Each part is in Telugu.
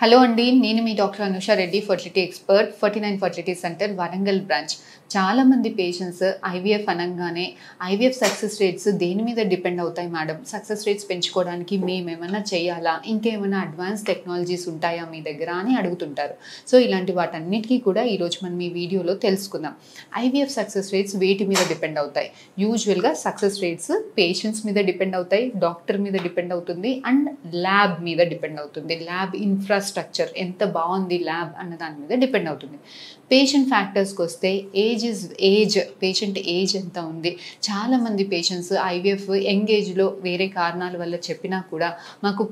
హలో అండి. నేను మీ doctor Anusha Reddy, fertility expert, 49 fertility centre, Warangal branch. చాలామంది పేషెంట్స్ ఐవీఎఫ్ అనంగానే ఐవీఎఫ్ సక్సెస్ రేట్స్ దేని మీద డిపెండ్ అవుతాయి మేడం? సక్సెస్ రేట్స్ పెంచుకోవడానికి మేమేమన్నా చేయాలా? ఇంకేమైనా అడ్వాన్స్ టెక్నాలజీస్ ఉంటాయా మీ దగ్గర అని అడుగుతుంటారు. సో ఇలాంటి వాటన్నిటికీ కూడా ఈరోజు మనం ఈ వీడియోలో తెలుసుకుందాం. ఐవీఎఫ్ సక్సెస్ రేట్స్ వేటి మీద డిపెండ్ అవుతాయి? యూజువల్గా సక్సెస్ రేట్స్ పేషెంట్స్ మీద డిపెండ్ అవుతాయి, డాక్టర్ మీద డిపెండ్ అవుతుంది అండ్ ల్యాబ్ మీద డిపెండ్ అవుతుంది. ల్యాబ్ ఇన్ఫ్రాస్ట్రక్చర్ ఎంత బాగుంది ల్యాబ్ అన్న దాని మీద డిపెండ్ అవుతుంది. పేషెంట్ ఫ్యాక్టర్స్కి వస్తే పేషెంట్ ఏజ్ ఎంత ఉంది. చాలామంది పేషెంట్స్ ఐవీఎఫ్ యంగ్ ఏజ్లో వేరే కారణాల వల్ల చెప్పినా కూడా మాకు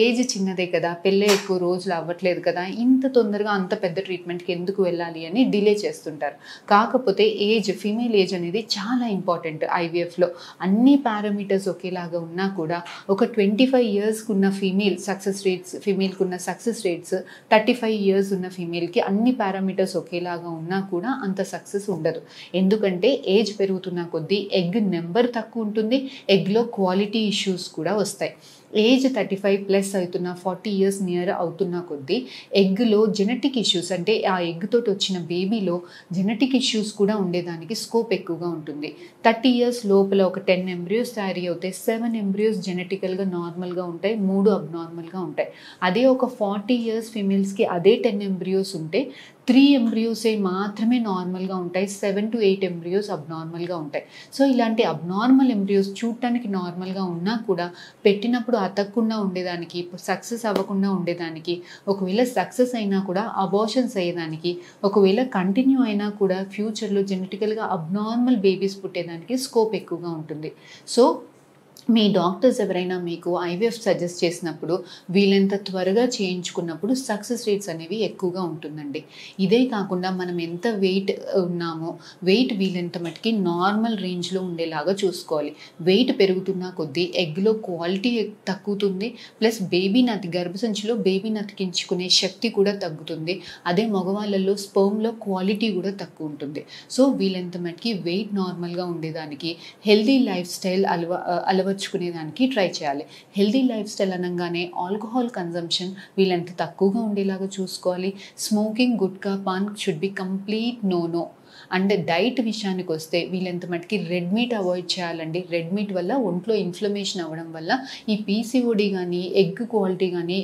ఏజ్ చిన్నదే కదా, పెళ్ళే ఎక్కువ రోజులు అవ్వట్లేదు కదా, ఇంత తొందరగా అంత పెద్ద ట్రీట్మెంట్కి ఎందుకు వెళ్ళాలి అని డిలే చేస్తుంటారు. కాకపోతే ఫీమేల్ ఏజ్ అనేది చాలా ఇంపార్టెంట్. ఐవీఎఫ్లో అన్ని పారామీటర్స్ ఒకేలాగా ఉన్నా కూడా ఒక 25 ఇయర్స్కి ఉన్న ఫీమేల్కి ఉన్న సక్సెస్ రేట్స్ 35 ఇయర్స్ ఉన్న ఫీమేల్కి అన్ని పారామీటర్స్ ఒకేలాగా ఉన్నా కూడా అంత సక్సెస్ ఉండదు. ఎందుకంటే ఏజ్ పెరుగుతున్న కొద్దీ ఎగ్ నెంబర్ తక్కువ ఉంటుంది, ఎగ్లో క్వాలిటీ ఇష్యూస్ కూడా వస్తాయి. ఏజ్ 35+ అవుతున్న 40 ఇయర్స్ నియర్ అవుతున్న కొద్దీ ఎగ్లో జెనెటిక్ ఇష్యూస్, అంటే ఆ ఎగ్ తోటి వచ్చిన బేబీలో జెనెటిక్ ఇష్యూస్ కూడా ఉండేదానికి స్కోప్ ఎక్కువగా ఉంటుంది. 30 ఇయర్స్ లోపల ఒక 10 ఎంబ్రియోస్ తయారీ అవుతాయి. 7 ఎంబ్రియోస్ జెనెటికల్గా నార్మల్గా ఉంటాయి, 3 అబ్నార్మల్గా ఉంటాయి. అదే ఒక 40 ఇయర్స్ ఫీమేల్స్కి అదే 10 ఎంబ్రియోస్ ఉంటే 3 ఎంబ్రియోసే మాత్రమే నార్మల్గా ఉంటాయి, 7 to 8 ఎంబ్రియోస్ అబ్నార్మల్గా ఉంటాయి. సో ఇలాంటి అబ్నార్మల్ ఎంబ్రియోస్ చూడటానికి నార్మల్గా ఉన్నా కూడా పెట్టినప్పుడు అతకకుండా ఉండేదానికి, సక్సెస్ అవ్వకుండా ఉండేదానికి, ఒకవేళ సక్సెస్ అయినా కూడా అబార్షన్స్ అయ్యేదానికి, ఒకవేళ కంటిన్యూ అయినా కూడా ఫ్యూచర్లో జెనెటికల్గా అబ్నార్మల్ బేబీస్ పుట్టేదానికి స్కోప్ ఎక్కువగా ఉంటుంది. సో మీ డాక్టర్స్ ఎవరైనా మీకు ఐవీఎఫ్ సజెస్ట్ చేసినప్పుడు వీళ్ళంత త్వరగా చేయించుకున్నప్పుడు సక్సెస్ రేట్స్ అనేవి ఎక్కువగా ఉంటుందండి. ఇదే కాకుండా మనం ఎంత వెయిట్ ఉన్నామో వీళ్ళంత మటుకి నార్మల్ రేంజ్లో ఉండేలాగా చూసుకోవాలి. వెయిట్ పెరుగుతున్న కొద్దీ ఎగ్లో క్వాలిటీ తగ్గుతుంది, ప్లస్ గర్భసంచిలో బేబీని అతికించుకునే శక్తి కూడా తగ్గుతుంది. అదే మగవాళ్ళల్లో స్పర్మ్లో క్వాలిటీ కూడా తక్కువ ఉంటుంది. సో వీళ్ళంత మటుకి వెయిట్ నార్మల్గా ఉండేదానికి హెల్దీ లైఫ్ స్టైల్ అలవర్చుకునేదానికి ట్రై చేయాలి. హెల్దీ లైఫ్ స్టైల్ అనగానే ఆల్కహాల్ కన్జంప్షన్ వీళ్ళంత తక్కువగా ఉండేలాగా చూసుకోవాలి. Smoking, gutka, paan should be complete no. And diet విషయానికి వస్తే వీళ్ళంత మటుకి రెడ్ మీట్ అవాయిడ్ చేయాలండి. రెడ్ మీట్ వల్ల ఒంట్లో ఇన్ఫ్లమేషన్ అవ్వడం వల్ల ఈ పీసీఓడి కానీ ఎగ్ క్వాలిటీ కానీ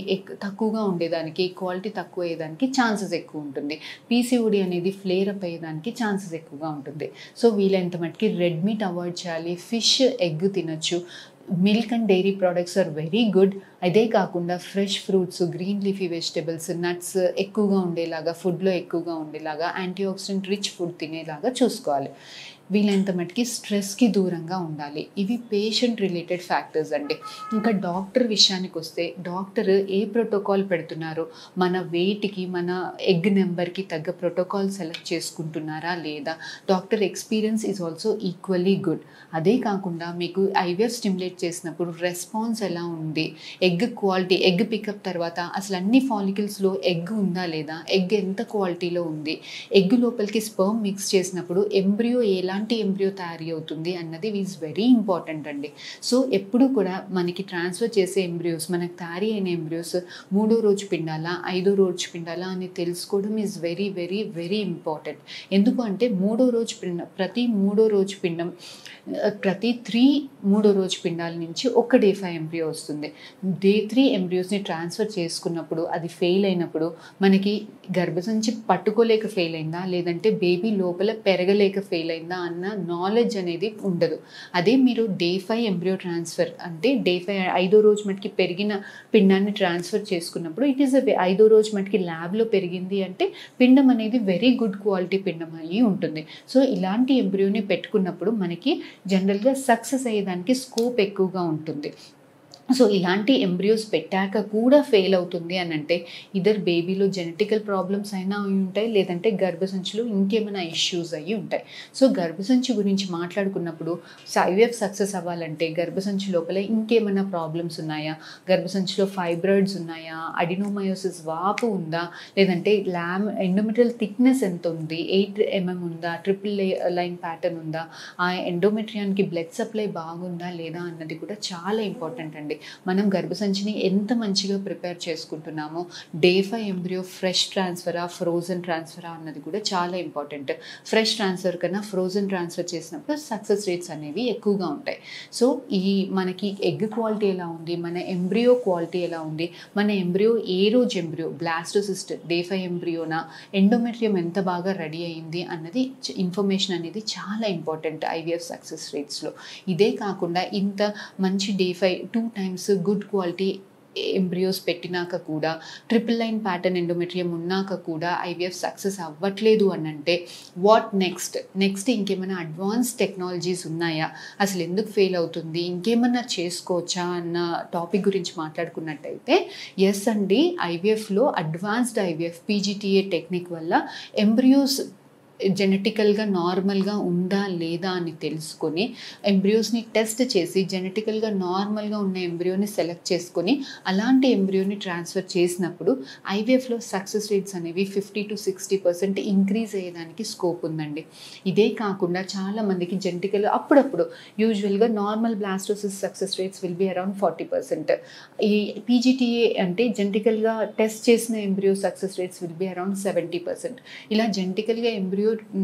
తక్కువగా ఉండేదానికి, క్వాలిటీ తక్కువ అయ్యేదానికి ఛాన్సెస్ ఎక్కువ ఉంటుంది. పీసీఓడి అనేది ఫ్లేర్ అప్ అయ్యేదానికి ఛాన్సెస్ ఎక్కువగా ఉంటుంది. సో వీళ్ళంత మటుకి రెడ్ మీట్ అవాయిడ్ చేయాలి. ఫిష్, ఎగ్ తినచ్చు. Milk and dairy products are very good. అదే కాకుండా fresh fruits, green leafy vegetables, nuts ఎక్కువగా ఉండేలాగా, ఫుడ్లో ఎక్కువగా ఉండేలాగా, యాంటీఆక్సిడెంట్ రిచ్ ఫుడ్ తినేలాగా చూసుకోవాలి. వీళ్ళంత మటుకి స్ట్రెస్కి దూరంగా ఉండాలి. ఇవి పేషెంట్ రిలేటెడ్ ఫ్యాక్టర్స్ అండి. ఇంకా డాక్టర్ విషయానికి వస్తే డాక్టర్ ఏ ప్రోటోకాల్ పెడుతున్నారు, మన వెయిట్కి, మన ఎగ్ నెంబర్కి తగ్గ ప్రోటోకాల్ సెలెక్ట్ చేసుకుంటున్నారా లేదా, doctor experience is also equally good. అదే కాకుండా మీకు ఐవీఎఫ్ స్టిమ్యులేట్ చేసినప్పుడు రెస్పాన్స్ ఎలా ఉంది, ఎగ్ క్వాలిటీ, ఎగ్ పికప్ తర్వాత అసలు అన్ని ఫాలికల్స్లో ఎగ్ ఉందా లేదా, ఎగ్ ఎంత క్వాలిటీలో ఉంది, ఎగ్ లోపలికి స్పర్మ్ మిక్స్ చేసినప్పుడు ఎలాంటి ఎంబ్రియో తయారీ అవుతుంది అన్నది ఈజ్ వెరీ ఇంపార్టెంట్ అండి. సో ఎప్పుడు కూడా మనకి ట్రాన్స్ఫర్ చేసే ఎంబ్రియోస్, మనకు తయారీ అయిన ఎంబ్రియోస్ 3వ రోజు పిండాలా 5వ రోజు పిండాలా అని తెలుసుకోవడం is very very very important. ఎందుకు అంటే ప్రతి 3వ రోజు పిండం ప్రతి 3వ రోజు పిండాల నుంచి ఒక డే 5 ఎంబ్రియో వస్తుంది. డే 3 ఎంబ్రియోస్ని ట్రాన్స్ఫర్ చేసుకున్నప్పుడు అది ఫెయిల్ అయినప్పుడు మనకి గర్భసంచి పట్టుకోలేక ఫెయిల్ అయిందా, లేదంటే బేబీ లోపల పెరగలేక ఫెయిల్ అయిందా అన్న నాలెడ్జ్ అనేది ఉండదు. అదే మీరు డే 5 ఎంబ్రియో ట్రాన్స్ఫర్ అంటే డే 5వ రోజు మటుకి పెరిగిన పిండాన్ని ట్రాన్స్ఫర్ చేసుకున్నప్పుడు ఇట్ ఈస్ 5వ రోజు మటుకి ల్యాబ్లో పెరిగింది అంటే పిండం అనేది వెరీ గుడ్ క్వాలిటీ పిండం అయ్యి ఉంటుంది. సో ఇలాంటి ఎంబ్రియోని పెట్టుకున్నప్పుడు మనకి జనరల్గా సక్సెస్ అయ్యేదానికి స్కోప్ ఎక్కువగా ఉంటుంది. సో ఇలాంటి ఎంబ్రియోస్ పెట్టాక కూడా ఫెయిల్ అవుతుంది అని అంటే ఇద్దరు బేబీలో జెనెటికల్ ప్రాబ్లమ్స్ అయినా అయి ఉంటాయి, లేదంటే గర్భసంచిలో ఇంకేమైనా ఇష్యూస్ అయ్యి ఉంటాయి. సో గర్భసంచి గురించి మాట్లాడుకున్నప్పుడు ఐవీఎఫ్ సక్సెస్ అవ్వాలంటే గర్భసంచి లోపల ఇంకేమైనా ప్రాబ్లమ్స్ ఉన్నాయా, గర్భసంచిలో ఫైబ్రాయిడ్స్ ఉన్నాయా, అడినోమయోసిస్ వాపు ఉందా, లేదంటే ఎండోమెట్రియల్ థిక్నెస్ ఎంత ఉంది, 8 mm ఉందా, ట్రిపుల్ లైన్ ప్యాటర్న్ ఉందా, ఆ ఎండోమెట్రియానికి బ్లడ్ సప్లై బాగుందా లేదా అన్నది కూడా చాలా ఇంపార్టెంట్ అండి. అండి. మనం గర్భసంచిని ఎంత మంచిగా ప్రిపేర్ చేసుకుంటున్నామో డే 5 ఎంబ్రియో ఫ్రెష్ ట్రాన్స్ఫరా, ఫ్రోజన్ ట్రాన్స్ఫరా అన్నది కూడా చాలా ఇంపార్టెంట్. ఫ్రెష్ ట్రాన్స్ఫర్ కన్నా ఫ్రోజన్ ట్రాన్స్ఫర్ చేసినప్పుడు సక్సెస్ రేట్స్ అనేవి ఎక్కువగా ఉంటాయి. సో మనకి ఎగ్ క్వాలిటీ ఎలా ఉంది, మన ఎంబ్రియో క్వాలిటీ ఎలా ఉంది, మన ఎంబ్రియో ఏ రోజు ఎంబ్రియో బ్లాస్టోసిస్ట్ డే 5 ఎంబ్రియోనా, ఎండోమెట్రియం ఎంత బాగా రెడీ అయింది అన్నది ఇన్ఫర్మేషన్ అనేది చాలా ఇంపార్టెంట్ ఐవీఎఫ్ సక్సెస్ రేట్స్లో. ఇదే కాకుండా ఇంత మంచి day 5 2 times good quality embryos పెట్టినాక కూడా ట్రిపుల్ లైన్ ప్యాటర్న్ ఎండోమెట్రియం ఉన్నాక కూడా ఐవీఎఫ్ సక్సెస్ అవ్వట్లేదు అని అంటే వాట్ నెక్స్ట్ ఇంకేమైనా అడ్వాన్స్ టెక్నాలజీస్ ఉన్నాయా, అసలు ఎందుకు ఫెయిల్ అవుతుంది, ఇంకేమన్నా చేసుకోవచ్చా అన్న టాపిక్ గురించి మాట్లాడుకున్నట్టయితే ఎస్ అండి, ఐవీఎఫ్లో అడ్వాన్స్డ్ ఐవీఎఫ్ పీజీటీఏ టెక్నిక్ వల్ల ఎంబ్రియోస్ జెనెటికల్గా నార్మల్గా ఉందా లేదా అని తెలుసుకొని ఎంబ్రియోస్ని టెస్ట్ చేసి జెనెటికల్గా నార్మల్గా ఉన్న ఎంబ్రియోని సెలెక్ట్ చేసుకొని అలాంటి ఎంబ్రియోని ట్రాన్స్ఫర్ చేసినప్పుడు ఐవీఎఫ్లో సక్సెస్ రేట్స్ అనేవి 50 to 60% ఇంక్రీజ్ అయ్యేదానికి స్కోప్ ఉందండి. ఇదే కాకుండా చాలామందికి జెనెటికల్ అప్పుడప్పుడు యూజువల్గా normal blastocyst success rates will be around 40%. ఈ పీజీటీఏ అంటే జెనెటికల్గా టెస్ట్ చేసిన embryo success rates will be around 70%. ఇలా జెనెటికల్గా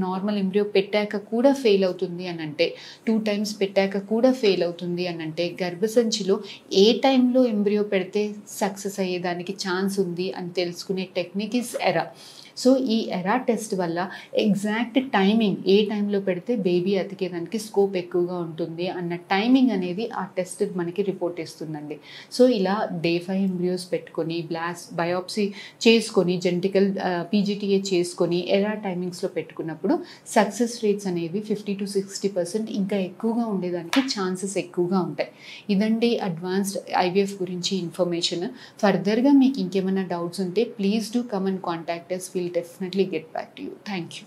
నార్మల్ ఎంబ్రియో పెట్టాక కూడా ఫెయిల్ అవుతుంది అని అంటే 2 టైమ్స్ పెట్టాక కూడా ఫెయిల్ అవుతుంది అని అంటే గర్భసంచిలో ఏ టైంలో ఎంబ్రియో పెడితే సక్సెస్ అయ్యేదానికి ఛాన్స్ ఉంది అని తెలుసుకునే టెక్నిక్ ఇస్ ఎరా. సో ఈ ఎరా టెస్ట్ వల్ల ఎగ్జాక్ట్ టైమింగ్ ఏ టైంలో పెడితే బేబీ అతికేదానికి స్కోప్ ఎక్కువగా ఉంటుంది అన్న టైమింగ్ అనేది ఆ టెస్ట్ మనకి రిపోర్ట్ ఇస్తుందండి. సో ఇలా డే 5 ఎంబ్రియోస్ పెట్టుకొని బయాప్సీ చేసుకొని జెనెటికల్ పీజీటీఏ చేసుకొని ఎరా టైమింగ్స్లో పెట్టుకున్నప్పుడు సక్సెస్ రేట్స్ అనేవి 50 to 60% ఇంకా ఎక్కువగా ఉండేదానికి ఛాన్సెస్ ఎక్కువగా ఉంటాయి. ఇదండి అడ్వాన్స్డ్ ఐవీఎఫ్ గురించి ఇన్ఫర్మేషన్. ఫర్దర్గా మీకు ఇంకేమైనా డౌట్స్ ఉంటే please do come and contact us. We'll definitely get back to you. Thank you.